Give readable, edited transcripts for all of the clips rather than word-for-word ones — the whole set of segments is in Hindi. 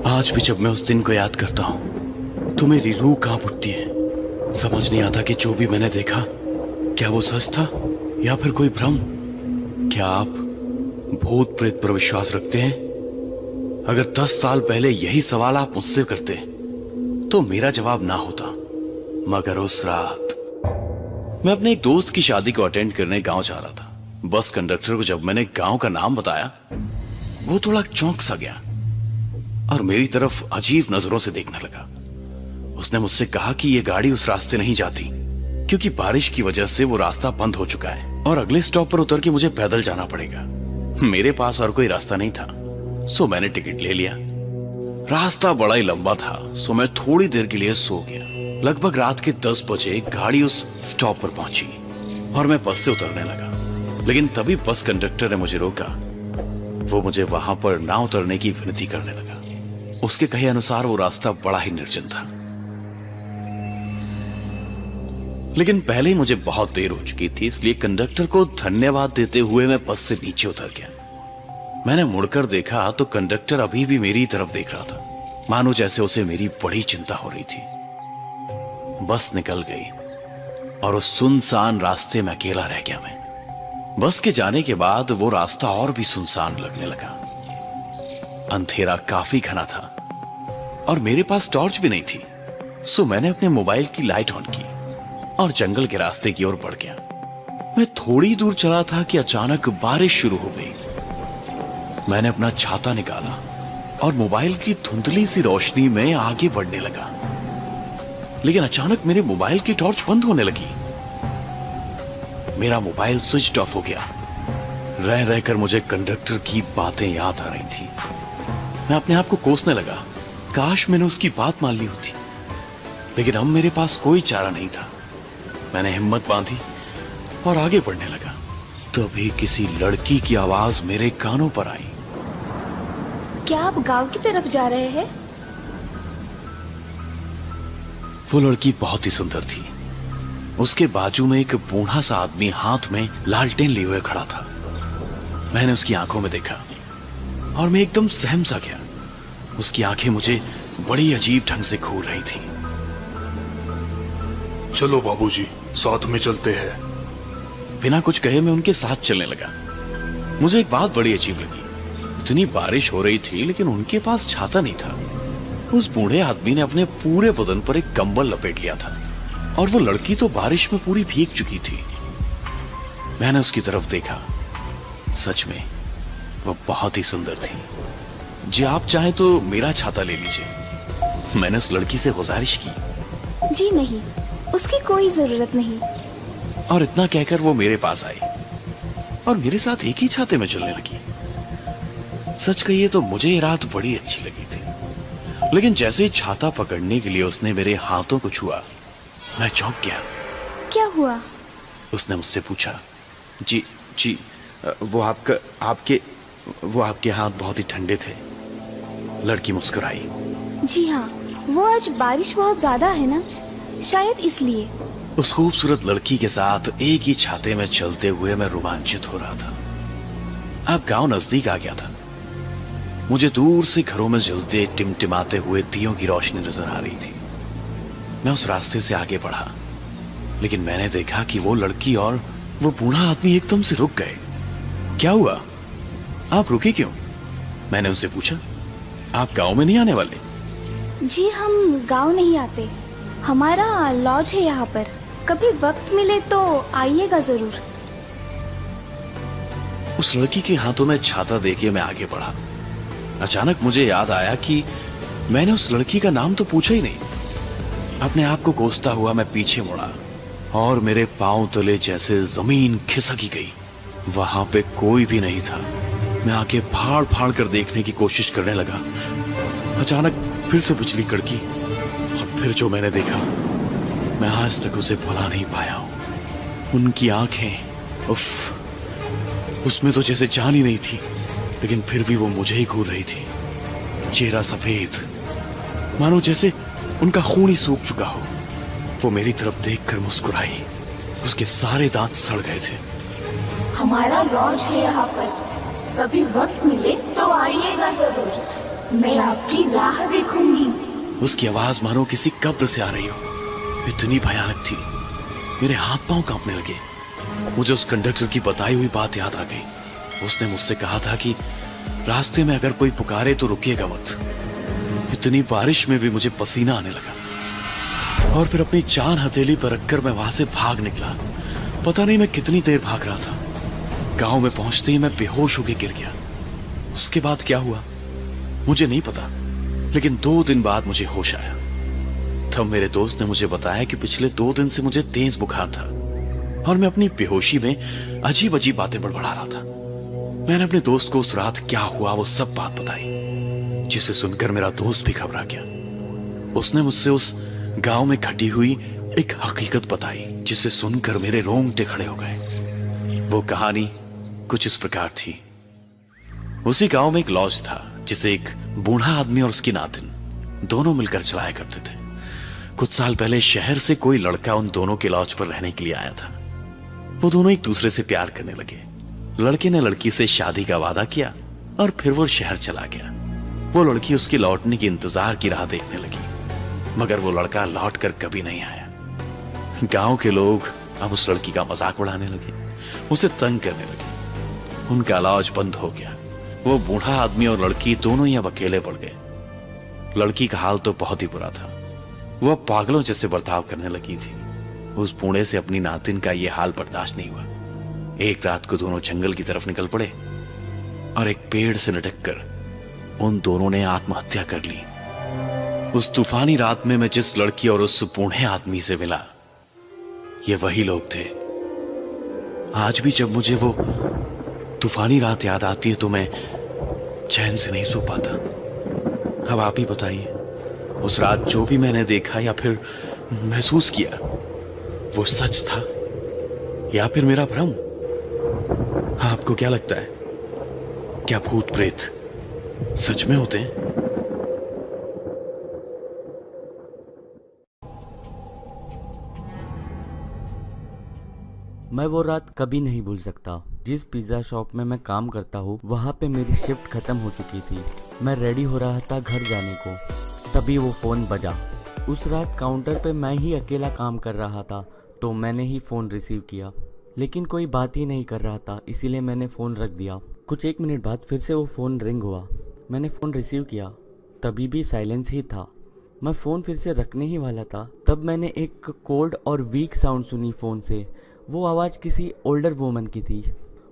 आज भी जब मैं उस दिन को याद करता हूं तो मेरी रूह कांप उठती है। समझ नहीं आता कि जो भी मैंने देखा क्या वो सच था या फिर कोई भ्रम। क्या आप भूत प्रेत पर विश्वास रखते हैं? अगर 10 साल पहले यही सवाल आप मुझसे करते तो मेरा जवाब ना होता। मगर उस रात मैं अपने एक दोस्त की शादी को अटेंड करने गांव जा रहा था। बस कंडक्टर को जब मैंने गांव का नाम बताया वो थोड़ा चौंक सा गया और मेरी तरफ अजीब नजरों से देखने लगा। उसने मुझसे कहा कि यह गाड़ी उस रास्ते नहीं जाती क्योंकि बारिश की वजह से वो रास्ता बंद हो चुका है और अगले स्टॉप पर उतर के मुझे पैदल जाना पड़ेगा। मेरे पास और कोई रास्ता नहीं था, सो मैंने टिकट ले लिया। रास्ता बड़ा ही लंबा था, सो मैं थोड़ी देर के लिए सो गया। लगभग रात के 10 बजे गाड़ी उस स्टॉप पर पहुंची और मैं बस से उतरने लगा, लेकिन तभी बस कंडक्टर ने मुझे रोका। वो मुझे वहां पर ना उतरने की विनती करने लगा। उसके कहे अनुसार वो रास्ता बड़ा ही निर्जन था, लेकिन पहले ही मुझे बहुत देर हो चुकी थी, इसलिए कंडक्टर को धन्यवाद देते हुए मैं बस से नीचे उतर गया। मैंने मुड़कर देखा तो कंडक्टर अभी भी मेरी तरफ देख रहा था, मानो जैसे उसे मेरी बड़ी चिंता हो रही थी। बस निकल गई और उस सुनसान रास्ते में अकेला रह गया मैं। बस के जाने के बाद वो रास्ता और भी सुनसान लगने लगा। अंधेरा काफी घना था और मेरे पास टॉर्च भी नहीं थी, सो मैंने अपने मोबाइल की लाइट ऑन की और जंगल के रास्ते की ओर बढ़ गया। मैं थोड़ी दूर चला था कि अचानक बारिश शुरू हो गई। मैंने अपना छाता निकाला और मोबाइल की धुंधली सी रोशनी में आगे बढ़ने लगा, लेकिन अचानक मेरे मोबाइल की टॉर्च बंद होने लगी। मेरा मोबाइल स्विच ऑफ हो गया। रह रहकर मुझे कंडक्टर की बातें याद आ रही थी। मैं अपने आप को कोसने लगा, काश मैंने उसकी बात मान ली होती, लेकिन अब मेरे पास कोई चारा नहीं था। मैंने हिम्मत बांधी और आगे बढ़ने लगा। तभी किसी लड़की की आवाज मेरे कानों पर आई। क्या आप गांव की तरफ जा रहे हैं? वो लड़की बहुत ही सुंदर थी। उसके बाजू में एक बूढ़ा सा आदमी हाथ में लालटेन लिए हुए खड़ा था। मैंने उसकी आंखों में देखा और मैं एकदम सहम सा गया। उसकी आंखें मुझे बड़ी अजीब ढंग से घूर रही थी। चलो बाबूजी, साथ में चलते हैं। बिना कुछ कहे मैं उनके साथ चलने लगा। मुझे एक बात बड़ी अजीब लगी। इतनी बारिश हो रही थी लेकिन उनके पास छाता नहीं था। उस बूढ़े आदमी ने अपने पूरे बदन पर एक कंबल लपेट लिया था और वो लड़की तो बारिश में पूरी भीग चुकी थी। मैंने उसकी तरफ देखा। सच में वो बहुत ही सुंदर थी। जी आप चाहे तो मेरा छाता ले लीजिए। मैंने उस लड़की से गुजारिश की। जी नहीं, उसकी कोई जरूरत नहीं। और इतना कहकर वो मेरे पास आई और मेरे साथ एक ही छाते में चलने लगी। सच कहिए तो मुझे ये रात बड़ी अच्छी लगी थी, लेकिन जैसे ही छाता पकड़ने के लिए उसने मेरे हाथों को छुआ, मैं चौंक गया। क्या हुआ? उसने मुझसे पूछा। जी वो आपके हाथ बहुत ही ठंडे थे। लड़की मुस्कुराई। जी हाँ, वो आज बारिश बहुत ज्यादा है ना, शायद इसलिए। उस खूबसूरत लड़की के साथ एक ही छाते में चलते हुए मैं रोमांचित हो रहा था। अब गांव नजदीक आ गया था। मुझे दूर से घरों में जलते टिमटिमाते हुए दियों की रोशनी नजर आ रही थी। मैं उस रास्ते से आगे बढ़ा, लेकिन मैंने देखा कि वो लड़की और वो बूढ़ा आदमी एकदम से रुक गए। क्या हुआ? आप रुके क्यों? मैंने उनसे पूछा। आप गांव में नहीं आने वाले? जी हम गांव नहीं आते, हमारा लॉज है यहाँ पर। कभी वक्त मिले तो आइएगा जरूर। उस लड़की के हाथों में छाता देके मैं आगे बढ़ा। अचानक मुझे याद आया कि मैंने उस लड़की का नाम तो पूछा ही नहीं। अपने आप को कोसता हुआ मैं पीछे मुड़ा और मेरे पांव तले जैसे जमीन खिसकी गई। वहां पे कोई भी नहीं था। मैं आंखें फाड़ फाड़ कर देखने की कोशिश करने लगा। अचानक फिर से बिजली कड़की और फिर जो मैंने देखा, मैं आज तक उसे भुला नहीं पाया हूं। उनकी आंखें, उफ, उसमें तो जैसे जान ही नहीं थी, लेकिन फिर भी वो मुझे ही घूर रही थी। चेहरा सफेद, मानो जैसे उनका खून ही सूख चुका हो। वो मेरी तरफ देखकर मुस्कुराई। उसके सारे दांत सड़ गए थे। हमारा लॉज है यहाँ पर, कभी वक्त मिले तो आइएगा जरूर, मैं आपकी राह देखूंगी। उसकी आवाज मानो किसी कब्र से आ रही हो, इतनी भयानक थी। मेरे हाथ पांव कांपने लगे। मुझे उस कंडक्टर की बताई हुई बात याद आ गई। उसने मुझसे कहा था कि रास्ते में अगर कोई पुकारे तो रुकिएगा मत। इतनी बारिश में भी मुझे पसीना आने लगा और फिर अपनी जान हथेली पर रखकर मैं वहां से भाग निकला। पता नहीं मैं कितनी देर भाग रहा था। गांव में पहुंचते ही मैं बेहोश होकर गिर गया। उसके बाद क्या हुआ मुझे नहीं पता, लेकिन 2 दिन बाद मुझे होश आया। तब मेरे दोस्त ने मुझे बताया कि पिछले 2 दिन से मुझे तेज बुखार था और मैं अपनी बेहोशी में अजीब अजीब बातें बड़बड़ा रहा था। मैंने अपने दोस्त को उस रात क्या हुआ वो सब बात बताई, जिसे सुनकर मेरा दोस्त भी घबरा गया। उसने मुझसे उस गांव में घटी हुई एक हकीकत बताई, जिसे सुनकर मेरे रोंगटे खड़े हो गए। वो कहानी कुछ इस प्रकार थी। उसी गांव में एक लॉज था, जिसे एक बूढ़ा आदमी और उसकी नातिन दोनों मिलकर चलाया करते थे। कुछ साल पहले शहर से कोई लड़का उन दोनों के लॉज पर रहने के लिए आया था। वो दोनों एक दूसरे से प्यार करने लगे। लड़के ने लड़की से शादी का वादा किया और फिर वो शहर चला गया। वो लड़की उसके लौटने की इंतजार की राह देखने लगी, मगर वो लड़का लौट कर कभी नहीं आया। गांव के लोग अब उस लड़की का मजाक उड़ाने लगे, उसे तंग करने लगे। उनका लॉज बंद हो गया। वो बूढ़ा आदमी और लड़की दोनों ही अब अकेले पड़ गए। लड़की का हाल तो बहुत ही बुरा था। वो अब पागलों जैसे बर्ताव करने लगी थी। उस बूढ़े से अपनी नातिन का यह हाल बर्दाश्त नहीं हुआ। एक रात को दोनों जंगल की तरफ निकल पड़े और एक पेड़ से लटककर उन दोनों ने आत्महत्या कर ली। उस तूफानी रात में मैं जिस लड़की और उस बूढ़े आदमी से मिला, ये वही लोग थे। आज भी जब मुझे वो तूफानी रात याद आती है तो मैं चैन से नहीं सो पाता। अब आप ही बताइए, उस रात जो भी मैंने देखा या फिर महसूस किया, वो सच था या फिर मेरा भ्रम? आपको क्या लगता है, क्या भूत प्रेत सच में होते हैं? मैं वो रात कभी नहीं भूल सकता। जिस पिज़्ज़ा शॉप में मैं काम करता हूँ, वहाँ पे मेरी शिफ्ट ख़त्म हो चुकी थी। मैं रेडी हो रहा था घर जाने को, तभी वो फ़ोन बजा। उस रात काउंटर पे मैं ही अकेला काम कर रहा था, तो मैंने ही फ़ोन रिसीव किया, लेकिन कोई बात ही नहीं कर रहा था, इसीलिए मैंने फ़ोन रख दिया। कुछ 1 मिनट बाद फिर से वो फ़ोन रिंग हुआ। मैंने फ़ोन रिसीव किया, तभी भी साइलेंस ही था। मैं फ़ोन फिर से रखने ही वाला था, तब मैंने एक कोल्ड और वीक साउंड सुनी फ़ोन से। वो आवाज़ किसी ओल्डर वुमन की थी।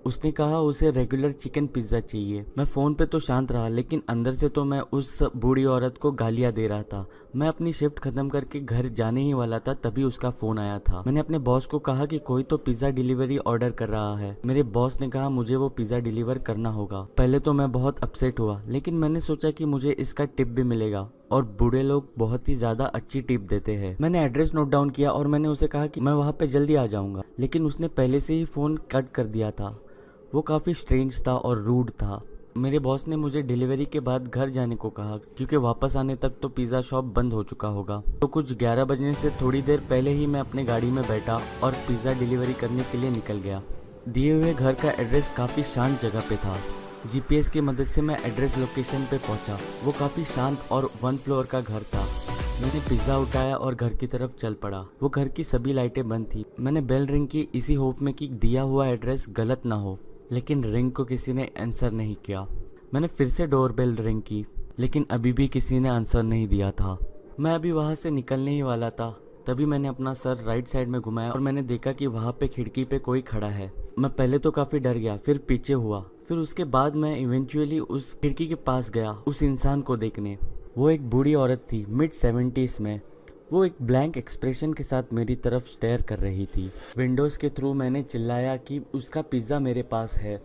उसने कहा उसे रेगुलर चिकन पिज़्ज़ा चाहिए। मैं फ़ोन पे तो शांत रहा, लेकिन अंदर से तो मैं उस बूढ़ी औरत को गालियाँ दे रहा था। मैं अपनी शिफ्ट ख़त्म करके घर जाने ही वाला था, तभी उसका फ़ोन आया था। मैंने अपने बॉस को कहा कि कोई तो पिज़्ज़ा डिलीवरी ऑर्डर कर रहा है। मेरे बॉस ने कहा मुझे वो पिज़्ज़ा डिलीवर करना होगा। पहले तो मैं बहुत अपसेट हुआ, लेकिन मैंने सोचा कि मुझे इसका टिप भी मिलेगा, और बूढ़े लोग बहुत ही ज़्यादा अच्छी टिप देते हैं। मैंने एड्रेस नोट डाउन किया और मैंने उसे कहा कि मैं वहाँ पे जल्दी आ जाऊँगा, लेकिन उसने पहले से ही फ़ोन कट कर दिया था। वो काफ़ी स्ट्रेंज था और रूड था। मेरे बॉस ने मुझे डिलीवरी के बाद घर जाने को कहा, क्योंकि वापस आने तक तो पिज़्ज़ा शॉप बंद हो चुका होगा। तो कुछ 11 बजने से थोड़ी देर पहले ही मैं अपने गाड़ी में बैठा और पिज़्ज़ा डिलीवरी करने के लिए निकल गया। दिए हुए घर का एड्रेस काफ़ी शांत जगह पे था। जीपीएस की मदद से मैं एड्रेस लोकेशन पे पहुंचा। वो काफ़ी शांत और 1 फ्लोर का घर था। मैंने पिज़्ज़ा उठाया और घर की तरफ चल पड़ा। वो घर की सभी लाइटें बंद थी। मैंने बेल रिंग की इसी होप में कि दिया हुआ एड्रेस गलत ना हो, लेकिन रिंग को किसी ने आंसर नहीं किया। मैंने फिर से डोर बेल रिंग की, लेकिन अभी भी किसी ने आंसर नहीं दिया था। मैं अभी वहाँ से निकलने ही वाला था, तभी मैंने अपना सर राइट साइड में घुमाया और मैंने देखा कि वहाँ पे खिड़की पे कोई खड़ा है। मैं पहले तो काफ़ी डर गया, फिर पीछे हुआ, फिर उसके बाद मैं इवेंचुअली उस खिड़की के पास गया उस इंसान को देखने। वो एक बूढ़ी औरत थी, मिड 70s में। वो एक ब्लैंक एक्सप्रेशन के साथ मेरी तरफ स्टेयर कर रही थी। विंडोज़ के थ्रू मैंने चिल्लाया कि उसका पिज़्ज़ा मेरे पास है,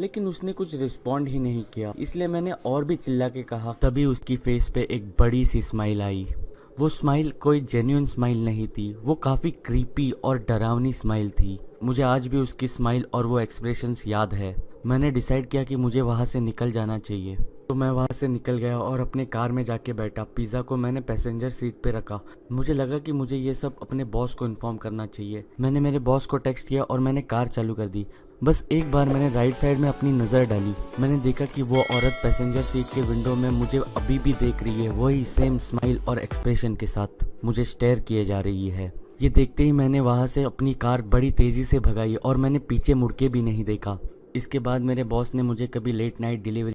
लेकिन उसने कुछ रिस्पॉन्ड ही नहीं किया। इसलिए मैंने और भी चिल्ला के कहा। तभी उसकी फेस पे एक बड़ी सी स्माइल आई। वो स्माइल कोई जेन्युइन स्माइल नहीं थी, वो काफ़ी क्रीपी और डरावनी स्माइल थी। मुझे आज भी उसकी स्माइल और वो एक्सप्रेशंस याद है। मैंने डिसाइड किया कि मुझे वहाँ से निकल जाना चाहिए, तो मैं वहाँ से निकल गया और अपने कार में जाके बैठा। पिज़्ज़ा को मैंने पैसेंजर सीट पे रखा। मुझे लगा कि मुझे ये सब अपने बॉस को इन्फॉर्म करना चाहिए। मैंने मेरे बॉस को टेक्स्ट किया और मैंने कार चालू कर दी। बस एक बार मैंने राइट साइड में अपनी नज़र डाली। मैंने देखा कि वो औरत पैसेंजर सीट के विंडो में मुझे अभी भी देख रही है, वही सेम स्माइल और एक्सप्रेशन के साथ मुझे स्टेयर किए जा रही है। ये देखते ही मैंने वहाँ से अपनी कार बड़ी तेज़ी से भगाई और मैंने पीछे मुड़ के भी नहीं देखा। इसके बाद मेरे बॉस ने मुझे कभी लेट नाइट डिलीवरी